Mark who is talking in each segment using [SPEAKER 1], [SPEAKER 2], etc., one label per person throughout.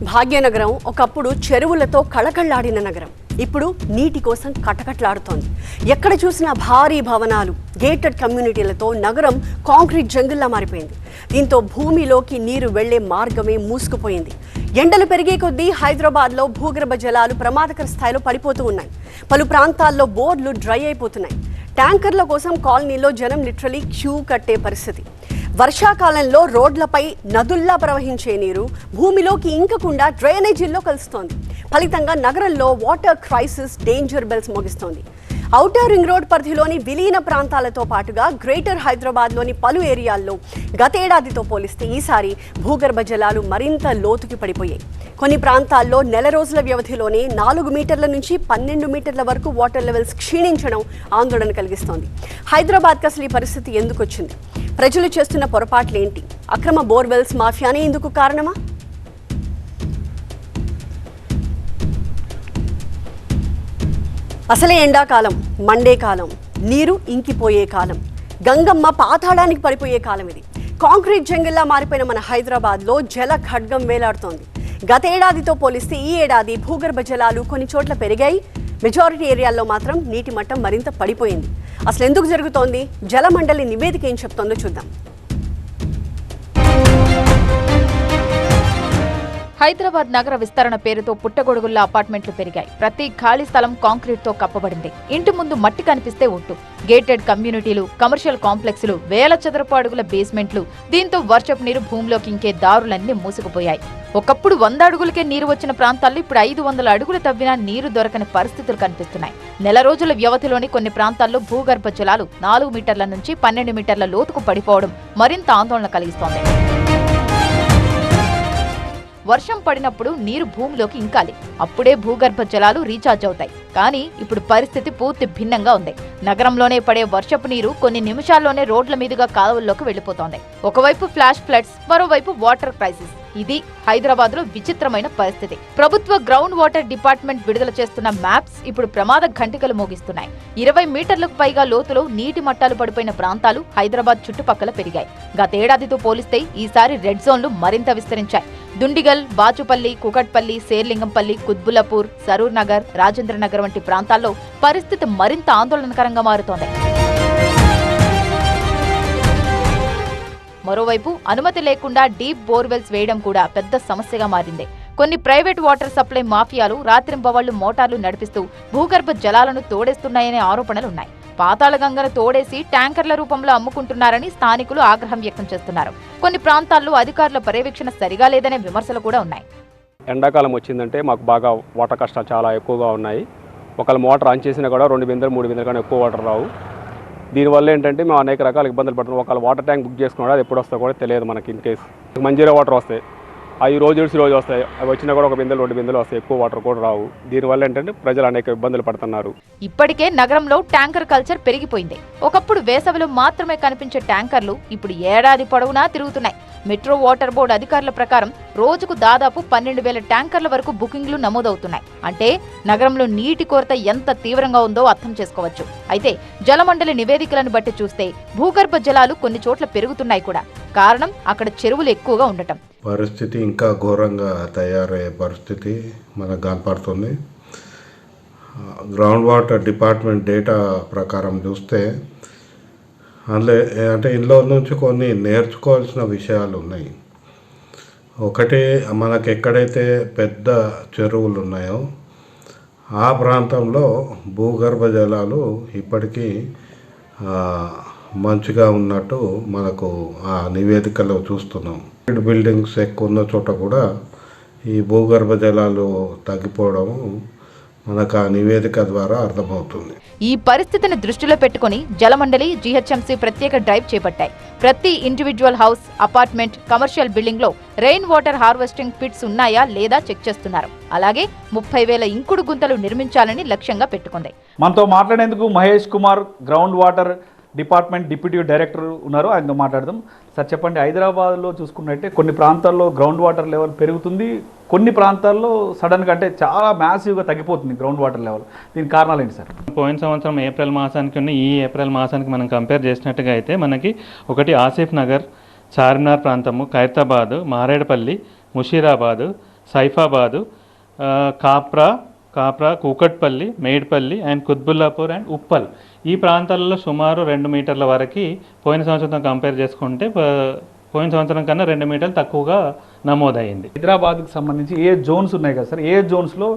[SPEAKER 1] భాగ్యనగరం ఒకప్పుడు చెరువులతో కళకళ్లాడిన నగరం ఇప్పుడు నీటి కోసం కటకట్లాడుతోంది. ఎక్కడ చూసినా భారీ భవనాలు, గేటెడ్ కమ్యూనిటీలతో నగరం కాంక్రీట్ జంగిల్లా మారిపోయింది. దీంతో భూమిలోకి నీరు వెళ్లే మార్గమే మూసుకుపోయింది. ఎండలు పెరిగే కొద్దీ హైదరాబాద్లో భూగర్భ జలాలు ప్రమాదకర స్థాయిలో పడిపోతూ ఉన్నాయి. పలు ప్రాంతాల్లో బోర్లు డ్రై అయిపోతున్నాయి. ట్యాంకర్ల కోసం కాలనీలో జనం లిటరలీ క్యూ కట్టే పరిస్థితి. వర్షాకాలంలో రోడ్లపై నదుల్లా ప్రవహించే నీరు భూమిలోకి ఇంకకుండా డ్రైనేజీల్లో కలుస్తోంది. ఫలితంగా నగరంలో వాటర్ క్రైసిస్ డేంజర్ బెల్స్ మోగిస్తోంది. ఔటర్ రింగ్ రోడ్ పరిధిలోని విలీన ప్రాంతాలతో పాటుగా గ్రేటర్ హైదరాబాద్లోని పలు ఏరియాల్లో గతేడాదితో పోలిస్తే ఈసారి భూగర్భ జలాలు మరింత లోతుకి పడిపోయాయి. కొన్ని ప్రాంతాల్లో నెల రోజుల వ్యవధిలోనే 4 మీటర్ల నుంచి 12 మీటర్ల వరకు వాటర్ లెవెల్స్ క్షీణించడం ఆందోళన కలిగిస్తోంది. హైదరాబాద్కి అసలు ఈ పరిస్థితి ఎందుకు వచ్చింది? ప్రజలు చేస్తున్న పొరపాట్లేంటి? అక్రమ బోర్వెల్స్ మాఫియానే ఇందుకు కారణమా? అసలే ఎండాకాలం, మండే కాలం, నీరు ఇంకిపోయే కాలం, గంగమ్మ పాతాళానికి పడిపోయే కాలం ఇది. కాంక్రీట్ జంగిల్లా మారిపోయిన మన హైదరాబాద్లో జల ఖడ్గం వేలాడుతోంది. గతేడాదితో పోలిస్తే ఈ ఏడాది భూగర్భ జలాలు కొన్ని చోట్ల పెరిగాయి. మెజారిటీ ఏరియాల్లో మాత్రం నీటి మట్టం మరింత పడిపోయింది. అసలు ఎందుకు జరుగుతోంది? జలమండలి నివేదిక ఏం చెప్తోందో చూద్దాం.
[SPEAKER 2] హైదరాబాద్ నగర విస్తరణ పేరుతో పుట్టగొడుగుల్లో అపార్ట్మెంట్లు పెరిగాయి. ప్రతి ఖాళీ స్థలం కాంక్రీట్ తో కప్పబడింది. ఇంటి ముందు మట్టి కనిపిస్తే ఒట్టు. గేటెడ్ కమ్యూనిటీలు, కమర్షియల్ కాంప్లెక్స్లు, వేల చదరపు అడుగుల బేస్మెంట్లు. దీంతో వర్షపు నీరు భూమిలోకి ఇంకే దారులన్నీ మూసుకుపోయాయి. ఒకప్పుడు 100 అడుగులకే నీరు వచ్చిన ప్రాంతాల్లో ఇప్పుడు 500 అడుగులు తవ్వినా నీరు దొరకని పరిస్థితులు కనిపిస్తున్నాయి. నెల రోజుల వ్యవధిలోని కొన్ని ప్రాంతాల్లో భూగర్భ జలాలు 4 మీటర్ల నుంచి 12 మీటర్ల లోతుకు పడిపోవడం మరింత ఆందోళన కలిగిస్తోంది. వర్షం పడినప్పుడు నీరు భూమిలోకి ఇంకాలి, అప్పుడే భూగర్భ జలాలు రీఛార్జ్ అవుతాయి. కానీ ఇప్పుడు పరిస్థితి పూర్తి భిన్నంగా ఉంది. నగరంలోనే పడే వర్షపు నీరు కొన్ని నిమిషాల్లోనే రోడ్ల మీదుగా కాలువల్లోకి వెళ్లిపోతోంది. ఒకవైపు ఫ్లాష్ ఫ్లడ్స్, మరోవైపు వాటర్ క్రైసిస్. ఇది హైదరాబాద్ లో విచిత్రమైన పరిస్థితి. ప్రభుత్వ గ్రౌండ్ వాటర్ డిపార్ట్మెంట్ విడుదల చేస్తున్న మ్యాప్స్ ఇప్పుడు ప్రమాద ఘంటికలు మోగిస్తున్నాయి. 20 మీటర్లకు పైగా లోతులో నీటి మట్టాలు పడిపోయిన ప్రాంతాలు హైదరాబాద్ చుట్టుపక్కల పెరిగాయి. గతేడాదితో పోలిస్తే ఈసారి రెడ్ జోన్లు మరింత విస్తరించాయి. దుండిగల్, బాచుపల్లి, కుకట్పల్లి, శేర్లింగంపల్లి, కుత్బుల్లాపూర్, సరూర్ నగర్, రాజేంద్ర నగర్ వంటి ప్రాంతాల్లో పరిస్థితి మరింత ఆందోళనకరంగా మారుతోంది. మరోవైపు అనుమతి లేకుండా డీప్ బోర్వెల్స్ వేయడం కూడా పెద్ద సమస్యగా మారింది. కొన్ని ప్రైవేట్ వాటర్ సప్లై మాఫియాలు రాత్రింబవళ్లు మోటార్లు నడిపిస్తూ భూగర్భ జలాలను తోడేస్తున్నాయనే ఆరోపణలున్నాయి. పాతాళ గంగను తోడేసి ట్యాంకర్ల రూపంలో అమ్ముకుంటున్నారని స్థానికులు ఆగ్రహం వ్యక్తం చేస్తున్నారు. కొన్ని ప్రాంతాల్లో అధికారుల పర్యవేక్షణ సరిగా లేదనే విమర్శలు కూడా ఉన్నాయి.
[SPEAKER 3] ఎండాకాలం వచ్చిందంటే మాకు బాగా వాటర్ కష్టాలు చాలా ఎక్కువగా ఉన్నాయి. ఒకవేళ మోటార్ ఆన్ చేసినా కూడా 2 బిందెలు 3 బిందెలు కానీ ఎక్కువ వాటర్ రావు. దీనివల్ల ఏంటంటే మేము అనేక రకాల ఇబ్బందులు పడుతున్నాం. ఒకవేళ వాటర్ ట్యాంక్ బుక్ చేసుకున్నాడు, అది ఎప్పుడు వస్తా కూడా తెలియదు మనకి. ఇన్ కేసు మంజీరా వాటర్ వస్తాయి, అవి రోజు వస్తాయి. అవి వచ్చినా కూడా 1 బిందెలు 2 బిందెలు వస్తాయి, ఎక్కువ వాటర్ కూడా రావు. దీనివల్ల ఏంటంటే ప్రజలు అనేక ఇబ్బందులు పడుతున్నారు.
[SPEAKER 2] ఇప్పటికే నగరంలో ట్యాంకర్ కల్చర్ పెరిగిపోయింది. ఒకప్పుడు వేసవిలో మాత్రమే కనిపించే ట్యాంకర్లు ఇప్పుడు ఏడాది పొడవునా తిరుగుతున్నాయి. మెట్రో వాటర్ బోర్డు అధికారుల ప్రకారం రోజుకు దాదాపు 12,000 ట్యాంకర్ల వరకు బుకింగ్లు నమోదవుతున్నాయి. అంటే నగరంలో నీటి కొరత ఎంత తీవ్రంగా ఉందో అర్థం చేసుకోవచ్చు. అయితే జలమండలి నివేదికలను బట్టి చూస్తే భూగర్భ జలాలు కొన్ని చోట్ల పెరుగుతున్నాయి కూడా. కారణం అక్కడ చెరువులు ఎక్కువగా ఉండటం.
[SPEAKER 4] పరిస్థితి ఇంకా ఘోరంగా తయారయ్యే పరిస్థితి మనకు కనపడుతుంది. గ్రౌండ్ వాటర్ డిపార్ట్మెంట్ డేటా ప్రకారం చూస్తే అంటే ఇందులో నుంచి కొన్ని నేర్చుకోవాల్సిన విషయాలు ఉన్నాయి. ఒకటి, మనకు ఎక్కడైతే పెద్ద చెరువులు ఉన్నాయో ఆ ప్రాంతంలో భూగర్భ జలాలు ఇప్పటికీ మంచిగా ఉన్నట్టు మనకు ఆ నివేదికలో చూస్తున్నాం. బిల్డింగ్స్ ఎక్కువ ఉన్న చోట కూడా ఈ భూగర్భ జలాలు తగ్గిపోవడం మనకు ఆ నివేదిక ద్వారా అర్థమవుతుంది.
[SPEAKER 2] ఈ పరిస్థితిని దృష్టిలో పెట్టుకుని జలమండలి, జీహెచ్ఎంసీ ప్రత్యేక డ్రైవ్ చేపట్టాయి. ప్రతి individual house, apartment, commercial building లో రెయిన్ వాటర్ హార్వెస్టింగ్ పిట్స్ ఉన్నాయా లేదా చెక్ చేస్తున్నారు. అలాగే 30,000 ఇంకుడు గుంతలు నిర్మించాలని లక్ష్యంగా పెట్టుకుంది.
[SPEAKER 5] మనతో మాట్లాడేందుకు Mahesh Kumar, ground water department deputy director ఉన్నారు. ఆయనతో మాట్లాడదాం. సార్ చెప్పండి, హైదరాబాద్లో చూసుకున్నట్టే కొన్ని ప్రాంతాల్లో గ్రౌండ్ వాటర్ లెవెల్ పెరుగుతుంది, కొన్ని ప్రాంతాల్లో సడన్గా అంటే చాలా మ్యాసివ్గా తగ్గిపోతుంది గ్రౌండ్ వాటర్ లెవెల్. దీనికి కారణాలు ఏంటి సార్?
[SPEAKER 6] పోయిన సంవత్సరం ఏప్రిల్ మాసానికి ఈ ఏప్రిల్ మాసానికి మనం కంపేర్ చేసినట్టుగా అయితే మనకి ఒకటి ఆసిఫ్ నగర్, చార్మినార్ ప్రాంతము, ఖైరతాబాద్, మారేడుపల్లి, ముషీరాబాద్, సైఫాబాదు, కాప్రా, కూకట్పల్లి, మేడ్పల్లి అండ్ కుత్బుల్లాపూర్ అండ్ ఉప్పల్ ఈ ప్రాంతాలలో సుమారు 2 మీటర్ల వరకు పోయిన సంవత్సరంతో కంపేర్ చేసుకుంటే పోయిన సంవత్సరం కన్నా 2 మీటర్లు తక్కువగా నమోదైంది.
[SPEAKER 5] హైదరాబాద్కి సంబంధించి ఏ జోన్స్ ఉన్నాయి కదా సార్, ఏ జోన్స్లో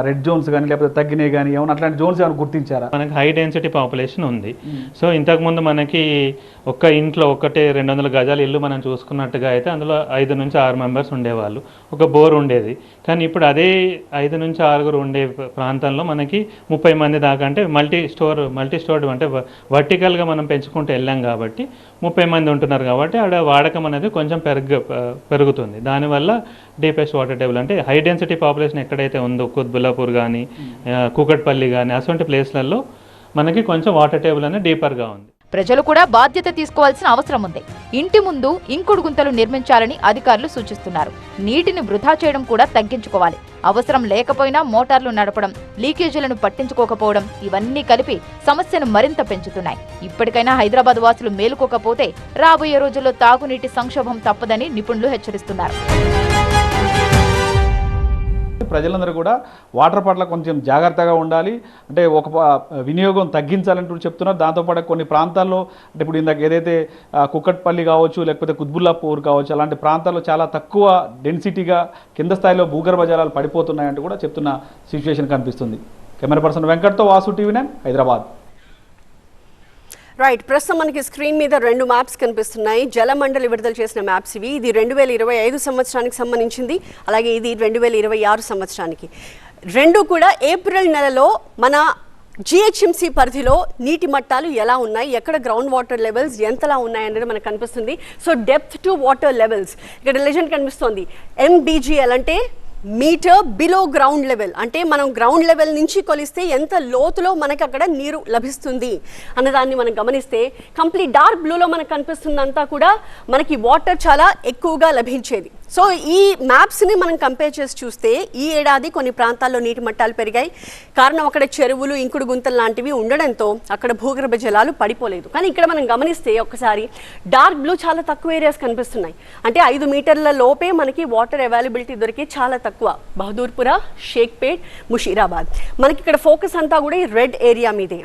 [SPEAKER 5] రెడ్ జోన్స్ కానీ లేకపోతే తగ్గినాయి కానీ ఏమైనా అట్లాంటి జోన్స్ ఏమైనా గుర్తించారా?
[SPEAKER 6] మనకి హై డెన్సిటీ పాపులేషన్ ఉంది. సో ఇంతకుముందు మనకి ఒక్క ఇంట్లో 200 గజాల ఇల్లు మనం చూసుకున్నట్టుగా అయితే అందులో 5 నుంచి 6 మెంబర్స్ ఉండేవాళ్ళు, ఒక బోర్ ఉండేది. కానీ ఇప్పుడు అదే 5 నుంచి 6 ఉండే ప్రాంతంలో మనకి 30 మంది దాకా, అంటే మల్టీ స్టోర్డ్ అంటే వర్టికల్గా మనం పెంచుకుంటూ వెళ్ళాం కాబట్టి 30 మంది ఉంటున్నారు కాబట్టి ఆడ వాడకం అనేది కొంచెం పెరుగుతుంది. దానివల్ల డీపెస్ట్ వాటర్ టేబుల్ అంటే హై డెన్సిటీ పాపులేషన్ ఎక్కడైతే ఉందో కుత్బుల్లాపూర్ కానీ కూకట్పల్లి కానీ అటువంటి ప్లేస్లలో మనకి కొంచెం వాటర్ టేబుల్ అనేది డీపర్గా ఉంది.
[SPEAKER 2] ప్రజలు కూడా బాధ్యత తీసుకోవాల్సిన అవసరం ఉంది. ఇంటి ముందు ఇంకుడు గుంతలు నిర్మించాలని అధికారులు సూచిస్తున్నారు. నీటిని వృధా చేయడం కూడా తగ్గించుకోవాలి. అవసరం లేకపోయినా మోటార్లు నడపడం, లీకేజీలను పట్టించుకోకపోవడం ఇవన్నీ కలిపి సమస్యను మరింత పెంచుతున్నాయి. ఇప్పటికైనా హైదరాబాద్ వాసులు మేలుకోకపోతే రాబోయే రోజుల్లో తాగునీటి సంక్షోభం తప్పదని నిపుణులు హెచ్చరిస్తున్నారు.
[SPEAKER 5] ప్రజలందరూ కూడా వాటర్ పట్ల కొంచెం జాగ్రత్తగా ఉండాలి. అంటే ఒక వినియోగం తగ్గించాలంటూ చెప్తున్నారు. దాంతోపాటు కొన్ని ప్రాంతాల్లో అంటే ఇప్పుడు ఇందాక ఏదైతే కుక్కట్పల్లి కావచ్చు లేకపోతే కుత్బుల్లాపూర్ కావచ్చు అలాంటి ప్రాంతాల్లో చాలా తక్కువ డెన్సిటీగా కింద స్థాయిలో భూగర్భ జలాలు పడిపోతున్నాయంటూ కూడా చెప్తున్న సిచ్యువేషన్ కనిపిస్తుంది. కెమెరా పర్సన్ వెంకట్తో వాసు, TV9 హైదరాబాద్.
[SPEAKER 1] రైట్, ప్రస్తుతం మనకి స్క్రీన్ మీద 2 మ్యాప్స్ కనిపిస్తున్నాయి. జలమండలి విడుదల చేసిన మ్యాప్స్ ఇవి. ఇది 2025 సంవత్సరానికి సంబంధించింది, అలాగే ఇది 2026 సంవత్సరానికి. రెండు కూడా ఏప్రిల్ నెలలో మన GHMC పరిధిలో నీటి మట్టాలు ఎలా ఉన్నాయి, ఎక్కడ గ్రౌండ్ వాటర్ లెవెల్స్ ఎంతలా ఉన్నాయి అనేది మనకు కనిపిస్తుంది. So depth to water levels ఇక్కడ లెజెండ్ కనిపిస్తుంది. MBGL అంటే మీటర్ బిలో గ్రౌండ్ లెవెల్, అంటే మనం గ్రౌండ్ లెవెల్ నుంచి కొలిస్తే ఎంత లోతులో మనకి అక్కడ నీరు లభిస్తుంది అన్నదాన్ని మనం గమనిస్తే కంప్లీట్ డార్క్ బ్లూలో మనకు కనిపిస్తుందంతా కూడా మనకి వాటర్ చాలా ఎక్కువగా లభించేది. సో ఈ మ్యాప్స్ని మనం కంపేర్ చేసి చూస్తే ఈ ఏడాది కొన్ని ప్రాంతాల్లో నీటి మట్టాలు పెరిగాయి. కారణం అక్కడ చెరువులు, ఇంకుడు గుంతలు లాంటివి ఉండడంతో అక్కడ భూగర్భ జలాలు పడిపోలేదు. కానీ ఇక్కడ మనం గమనిస్తే ఒకసారి డార్క్ బ్లూ చాలా తక్కువ ఏరియాస్ కనిపిస్తున్నాయి. అంటే 5 మీటర్ల లోపే మనకి వాటర్ అవైలబిలిటీ దొరికే చాలా తక్కువ. బహదూర్పురా, షేక్పేట్, ముషీరాబాద్, మనకి ఇక్కడ ఫోకస్ అంతా కూడా ఈ రెడ్ ఏరియా మీదే.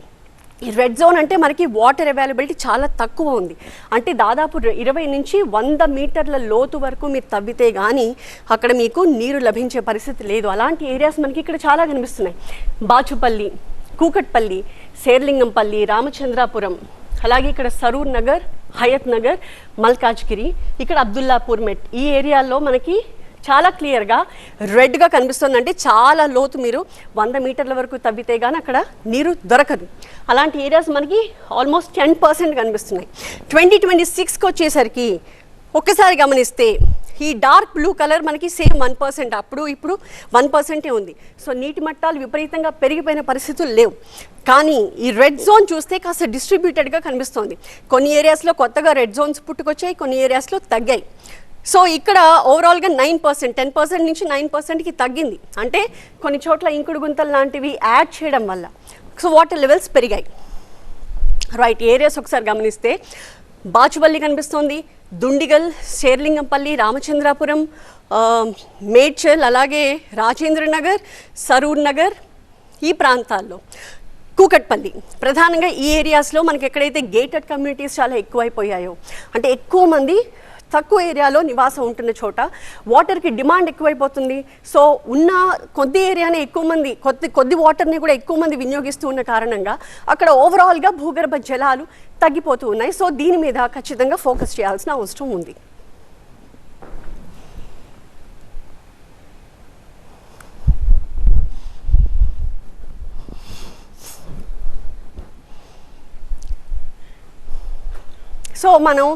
[SPEAKER 1] ఈ రెడ్ జోన్ అంటే మనకి వాటర్ అవైలబిలిటీ చాలా తక్కువ ఉంది. అంటే దాదాపు 20 నుంచి 100 మీటర్ల లోతు వరకు మీరు తవ్వితే కానీ అక్కడ మీకు నీరు లభించే పరిస్థితి లేదు. అలాంటి ఏరియాస్ మనకి ఇక్కడ చాలా కనిపిస్తున్నాయి. బాచుపల్లి, కూకట్పల్లి, శేర్లింగంపల్లి, రామచంద్రాపురం, అలాగే ఇక్కడ సరూర్ నగర్, హయత్ నగర్, మల్కాజ్గిరి, ఇక్కడ అబ్దుల్లాపూర్ మెట్, ఈ ఏరియాల్లో మనకి చాలా క్లియర్గా రెడ్గా కనిపిస్తుంది. అంటే చాలా లోతు, మీరు 100 మీటర్ల వరకు తవ్వితే కానీ అక్కడ నీరు దొరకదు. అలాంటి ఏరియాస్ మనకి ఆల్మోస్ట్ 10% కనిపిస్తున్నాయి. 2026కి వచ్చేసరికి ఒక్కసారి గమనిస్తే ఈ డార్క్ బ్లూ కలర్ మనకి సేమ్ 1%, అప్పుడు ఇప్పుడు 1% ఉంది. సో నీటి మట్టాలు విపరీతంగా పెరిగిపోయిన పరిస్థితులు లేవు. కానీ ఈ రెడ్ జోన్ చూస్తే కాస్త డిస్ట్రిబ్యూటెడ్గా కనిపిస్తోంది. కొన్ని ఏరియాస్లో కొత్తగా రెడ్ జోన్స్ పుట్టుకొచ్చాయి, కొన్ని ఏరియాస్లో తగ్గాయి. సో ఇక్కడ ఓవరాల్గా 9%, 10% నుంచి 9%కి తగ్గింది. అంటే కొన్ని చోట్ల ఇంకుడు గుంతలు లాంటివి యాడ్ చేయడం వల్ల సో వాటర్ లెవెల్స్ పెరిగాయి. రైట్, ఏరియాస్ ఒకసారి గమనిస్తే బాచుపల్లి కనిపిస్తోంది, దుండిగల్, శేర్లింగంపల్లి, రామచంద్రాపురం, మేడ్చల్, అలాగే రాజేంద్ర నగర్, సరూర్ నగర్, ఈ ప్రాంతాల్లో కూకట్పల్లి ప్రధానంగా ఈ ఏరియాస్లో మనకి ఎక్కడైతే గేటెడ్ కమ్యూనిటీస్ చాలా ఎక్కువైపోయాయో, అంటే ఎక్కువ మంది తక్కువ ఏరియాలో నివాసం ఉంటున్న చోట వాటర్కి డిమాండ్ ఎక్కువైపోతుంది. సో ఉన్న కొద్ది ఏరియానే ఎక్కువ మంది కొద్ది వాటర్ని కూడా ఎక్కువ మంది వినియోగిస్తూ ఉన్న కారణంగా అక్కడ ఓవరాల్గా భూగర్భ జలాలు తగ్గిపోతూ ఉన్నాయి. సో దీని మీద ఖచ్చితంగా ఫోకస్ చేయాల్సిన అవసరం ఉంది. సో మనం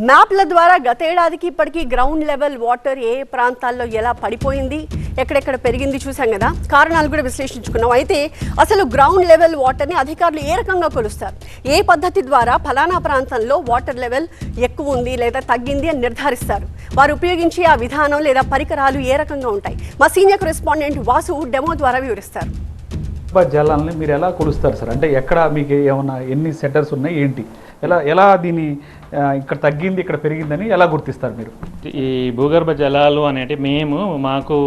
[SPEAKER 1] మ్యాప్ల ద్వారా గతేడాదికి ఇప్పటికీ గ్రౌండ్ లెవెల్ వాటర్ ఏ ప్రాంతాల్లో ఎలా పడిపోయింది, ఎక్కడెక్కడ పెరిగింది చూసాం కదా. కారణాలు కూడా విశ్లేషించుకున్నాం. అయితే అసలు గ్రౌండ్ లెవెల్ వాటర్ని అధికారులు ఏ రకంగా కొలుస్తారు, ఏ పద్ధతి ద్వారా ఫలానా ప్రాంతంలో వాటర్ లెవెల్ ఎక్కువ ఉంది లేదా తగ్గింది అని నిర్ధారిస్తారు, వారు ఉపయోగించే ఆ విధానం లేదా పరికరాలు ఏ రకంగా ఉంటాయి, మా సీనియర్ కరెస్పాండెంట్ వాసు డెమో ద్వారా వివరిస్తారు.
[SPEAKER 5] జలాలని మీరు ఎలా కొలుస్తారు సార్? అంటే ఎక్కడ మీకు ఏమన్నా ఎన్ని సెంటర్స్ ఉన్నాయి ఏంటి, ఎలా దీన్ని ఇక్కడ తగ్గింది ఇక్కడ పెరిగిందని ఎలా గుర్తిస్తారు మీరు?
[SPEAKER 6] ఈ భూగర్భ జలాలు అనేటి మాకు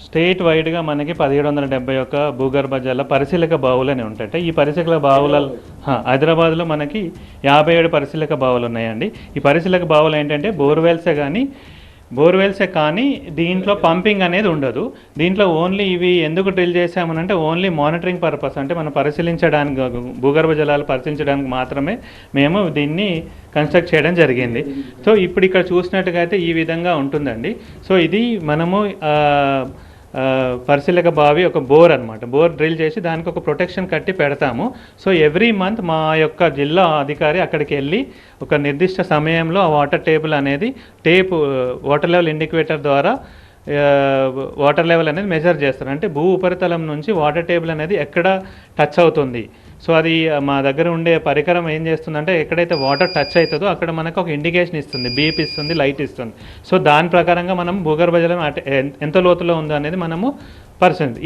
[SPEAKER 6] స్టేట్ వైడ్గా మనకి 1771 భూగర్భ జల పరిశీలక బావులు అని ఉంటాయి. ఈ పరిశీలక బావుల హైదరాబాద్లో మనకి 57 పరిశీలక బావులు ఉన్నాయండి. ఈ పరిశీలక బావులు ఏంటంటే బోర్వెల్సే కానీ దీంట్లో పంపింగ్ అనేది ఉండదు. దీంట్లో ఓన్లీ ఇవి ఎందుకు డ్రిల్ చేసామనంటే ఓన్లీ మానిటరింగ్ పర్పస్, అంటే మనం పరిశీలించడానికి, భూగర్భ జలాలు పరిశీలించడానికి మాత్రమే మేము దీన్ని కన్స్ట్రక్ట్ చేయడం జరిగింది. సో ఇప్పుడు ఇక్కడ చూసినట్టుగా అయితే ఈ విధంగా ఉంటుందండి. సో ఇది మనము పరిశీలక బావి ఒక బోర్ అనమాట. బోర్ డ్రిల్ చేసి దానికి ఒక ప్రొటెక్షన్ కట్టి పెడతాము. సో ఎవ్రీ మంత్ మా యొక్క జిల్లా అధికారి అక్కడికి వెళ్ళి ఒక నిర్దిష్ట సమయంలో ఆ వాటర్ టేబుల్ అనేది వాటర్ లెవెల్ ఇండికేటర్ ద్వారా వాటర్ లెవెల్ అనేది మెజర్ చేస్తారు. అంటే భూ ఉపరితలం నుంచి వాటర్ టేబుల్ అనేది ఎక్కడ టచ్ అవుతుంది. సో అది మా దగ్గర ఉండే పరికరం ఏం చేస్తుందంటే ఎక్కడైతే వాటర్ టచ్ అవుతుందో అక్కడ మనకు ఒక ఇండికేషన్ ఇస్తుంది, బీప్ ఇస్తుంది, లైట్ ఇస్తుంది. సో దాని ప్రకారంగా మనం భూగర్భ జలం ఎంత లోతులో ఉందో అనేది మనము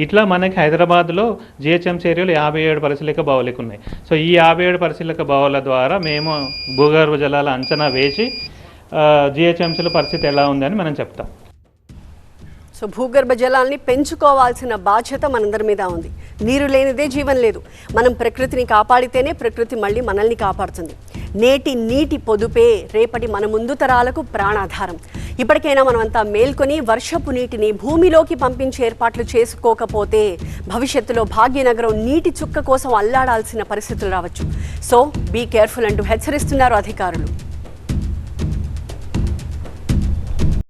[SPEAKER 6] ఇట్లా మనకి హైదరాబాద్లో జిహెచ్ఎంసీ ఏరియాలో 57 పరిశీలక బావులకు ఉన్నాయి. సో ఈ 57 పరిశీలక బావుల ద్వారా మేము భూగర్భ జలాల అంచనా వేసి జిహెచ్ఎంసీలో పరిస్థితి ఎలా ఉందని మనం చెప్తాం.
[SPEAKER 1] సో భూగర్భ జలాల్ని పెంచుకోవాల్సిన బాధ్యత మనందరి మీద ఉంది. నీరు లేనిదే జీవం లేదు. మనం ప్రకృతిని కాపాడితేనే ప్రకృతి మళ్ళీ మనల్ని కాపాడుతుంది. నేటి నీటి పొదుపే రేపటి మన ముందు తరాలకు ప్రాణాధారం. ఇప్పటికైనా మనమంతా మేల్కొని వర్షపు నీటిని భూమిలోకి పంపించే ఏర్పాట్లు చేసుకోకపోతే భవిష్యత్తులో భాగ్యనగరం నీటి చుక్క కోసం అల్లాడాల్సిన పరిస్థితులు రావచ్చు. సో బీ కేర్ఫుల్ అంటూ హెచ్చరిస్తున్నారు అధికారులు.